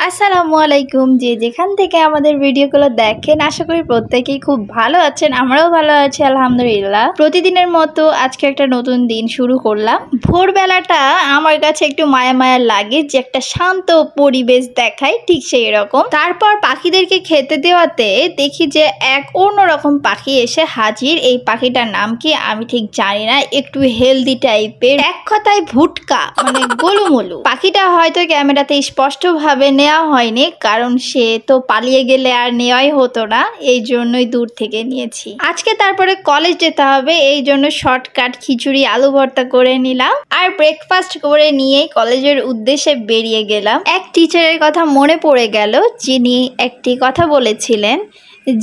আসসালামু আলাইকুম। যে যেখান থেকে আমাদের ভিডিওগুলো দেখেন আশা করি প্রত্যেকেই খুব ভালো আছেন। আমরাও ভালো আছি আলহামদুলিল্লাহ। প্রতিদিনের মতো আজকে একটা নতুন দিন শুরু করলাম। ভোরবেলাটা আমার কাছে একটু মায়া মায়া লাগে, যে একটা শান্ত পরিবেশ দেখায় ঠিক সেই রকম। তারপর পাখিদেরকে খেতে দেওয়াতে দেখি যে এক অন্যরকম পাখি এসে হাজির। এই পাখিটার নাম কি আমি ঠিক জানি না, একটু হেলদি টাইপের, এক কথায় ভুটকা মানে গোলুমলু। পাখিটা হয়তো ক্যামেরাতে স্পষ্টভাবে নেওয়া হয়নি, কারণ সে তো পালিয়ে গেলে আর নেওয়াই হতো না, এই জন্যই দূর থেকে নিয়েছি। আজকে তারপরে কলেজ যেতে হবে, এই জন্য শর্টকাট খিচুড়ি আলু ভর্তা করে নিলাম আর ব্রেকফাস্ট করে নিয়েই কলেজের উদ্দেশ্যে বেরিয়ে গেলাম। এক টিচারের কথা মনে পড়ে গেল, যিনি একটি কথা বলেছিলেন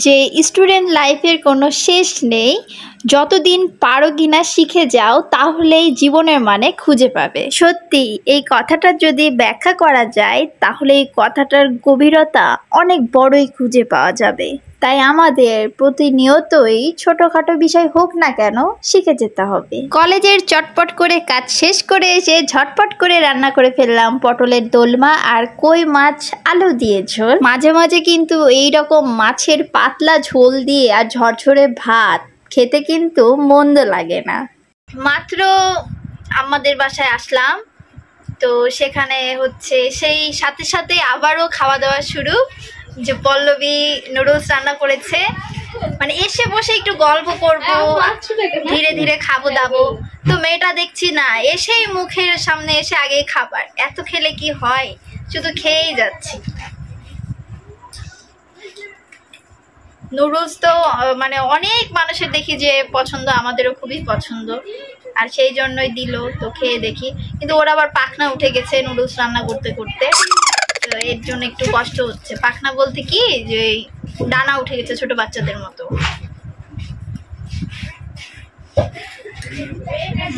যে স্টুডেন্ট লাইফের কোনো শেষ নেই, যতদিন পারো কিনা শিখে যাও তাহলেই জীবনের মানে খুঁজে পাবে। সত্যি এই কথাটা যদি ব্যাখ্যা করা যায় তাহলে এই কথাটার গভীরতা অনেক বড়ই খুঁজে পাওয়া যাবে। তাই আমাদের প্রতিনিয়তই ছোটখাটো বিষয় হোক না কেন শিখে যেতে হবে। কলেজের চটপট করে কাজ শেষ করে এসে ঝটপট করে রান্না করে ফেললাম পটলের দোলমা আর কই মাছ আলু দিয়ে ঝোল। মাঝে মাঝে কিন্তু এইরকম মাছের পাতলা ঝোল দিয়ে আর ঝরঝরে ভাত খেতে কিন্তু মন্দ লাগে না। মাত্র আমাদের বাসায় আসলাম, তো সেখানে হচ্ছে সেই সাথে সাথে আবারও খাওয়া দাওয়া শুরু। যে পল্লবী নুডলস রান্না করেছে, মানে এসে বসে একটু গল্প করব, ধীরে ধীরে খাবো দাবো। তো মেয়েটা দেখছি না, এসেই মুখের সামনে এসে আগেই খাবার। এত খেলে কি হয়, শুধু খেয়েই যাচ্ছি। নুডলস তো মানে অনেক মানুষের দেখি যে পছন্দ, আমাদেরও খুবই পছন্দ, আর সেই জন্যই দিল। তো খেয়ে দেখি, কিন্তু ওরা আবার পাখনা উঠে গেছে নুডলস রান্না করতে করতে, তো এর জন্য একটু কষ্ট হচ্ছে। পাখনা বলতে কি, যে ডানা উঠে গেছে ছোট বাচ্চাদের মতো।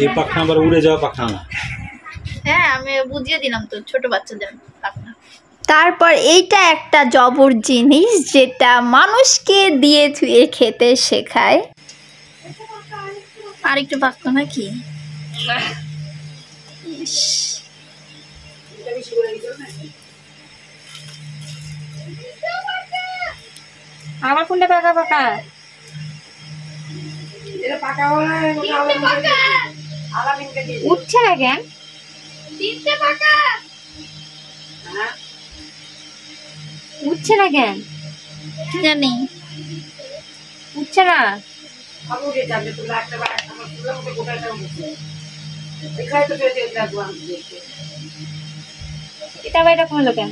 এই পাখনা আবার উড়ে যাওয়া পাখনা না? হ্যাঁ, আমি বুঝিয়ে দিলাম তো, ছোট বাচ্চাদের পাখনা। তারপর এইটা একটা জবর জিনিস যেটা মানুষকে দিয়ে ধুয়ে খেতে শেখায়। আর একটু পাকতো নাকি? আমার কোনটা পাকা পাকা? উঠছে না কেন? উঠছে না কেন জানি, উঠছে না। এটা এরকম হলো কেন?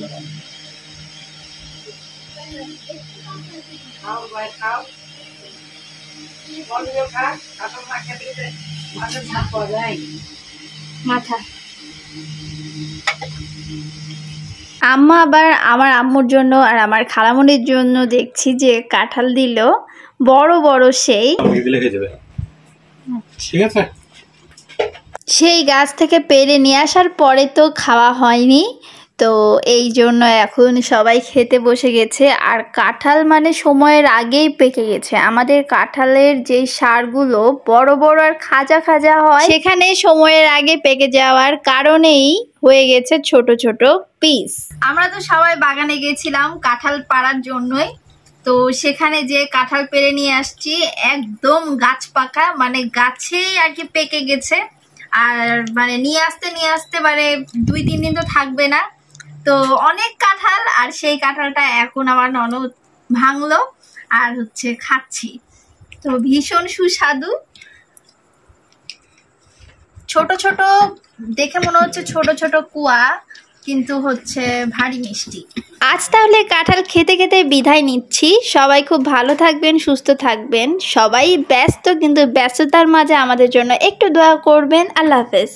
মাথা আম্মা আবার আমার আম্মুর জন্য আর আমার খালামণির জন্য দেখছি যে কাঁঠাল দিল, বড় বড় ঠিক আছে। সেই গাছ থেকে পেড়ে নিয়ে আসার পরে তো খাওয়া হয়নি, তো এই জন্য এখন সবাই খেতে বসে গেছে। আর কাঁঠাল মানে সময়ের আগেই পেকে গেছে। আমাদের কাঁঠালের যে সারগুলো বড় বড় আর খাজা খাজা হয়, সেখানে সময়ের আগে পেকে যাওয়ার কারণেই হয়ে গেছে ছোট ছোট পিস। আমরা তো সবাই বাগানে গেছিলাম কাঁঠাল পাড়ার জন্যই, তো সেখানে যে কাঁঠাল পেড়ে নিয়ে আসছি, একদম গাছ পাকা, মানে গাছেই আর কি পেকে গেছে। আর মানে নিয়ে আসতে মানে 2-3 দিন তো থাকবে না, তো অনেক কাঁঠাল। আর সেই কাঁঠালটা এখন আমার ননদ ভাঙলো আর হচ্ছে খাচ্ছি, তো ভীষণ সুস্বাদু। ছোট ছোট দেখে মনে হচ্ছে ছোট ছোট কুয়া, কিন্তু হচ্ছে ভারী মিষ্টি। আজ তাহলে কাঁঠাল খেতে খেতে বিদায় নিচ্ছি। সবাই খুব ভালো থাকবেন, সুস্থ থাকবেন। সবাই ব্যস্ত, কিন্তু ব্যস্ততার মাঝে আমাদের জন্য একটু দোয়া করবেন। আল্লাহ হাফেজ।